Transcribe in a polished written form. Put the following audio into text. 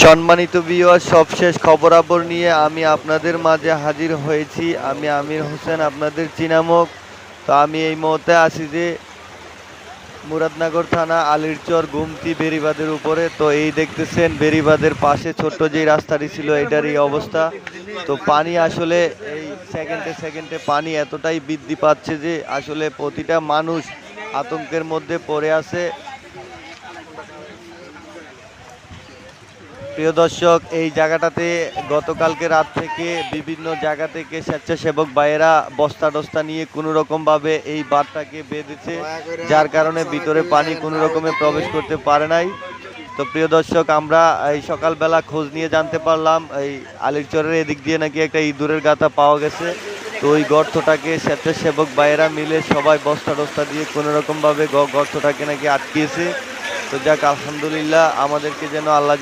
সম্মানিত ভিউয়ার, সবশেষ খবরাখবর নিয়ে আমি আপনাদের মাঝে হাজির হয়েছি। আমি আমির হোসেন, আপনাদের চিনামক। তো আমি এই মুহূর্তে আছি যে মুরাদনগর থানা আলিরচর গুমতি বেড়িবাঁধের উপরে। তো এই দেখতেছেন বেড়িবাঁধের পাশে ছোট্ট যেই রাস্তাটি ছিল এটার এই অবস্থা। তো পানি আসলে এই সেকেন্ডে সেকেন্ডে পানি এতটাই বৃদ্ধি পাচ্ছে যে আসলে প্রতিটা মানুষ আতঙ্কের মধ্যে পড়ে আছে। প্রিয় দর্শক, এই জায়গাটাতে গতকালকে রাত থেকে বিভিন্ন জায়গা থেকে স্বেচ্ছাসেবক ভাইয়েরা বস্তা টস্তা নিয়ে কোনো রকমভাবে এই বাঁধটাকে বেঁধেছে, যার কারণে ভিতরে পানি কোনো রকমে প্রবেশ করতে পারে নাই। তো প্রিয় দর্শক, আমরা এই সকালবেলা খোঁজ নিয়ে জানতে পারলাম এই আলিরচরের এদিক দিয়ে নাকি একটা ইঁদুরের গাথা পাওয়া গেছে। তো ওই গর্তটাকে স্বেচ্ছাসেবক ভাইয়েরা মিলে সবাই বস্তা টস্তা দিয়ে কোনো রকমভাবে গর্তটাকে নাকি আটকিয়েছে। তো যাক, আলহামদুলিল্লাহ, আমাদেরকে যেন আল্লাহ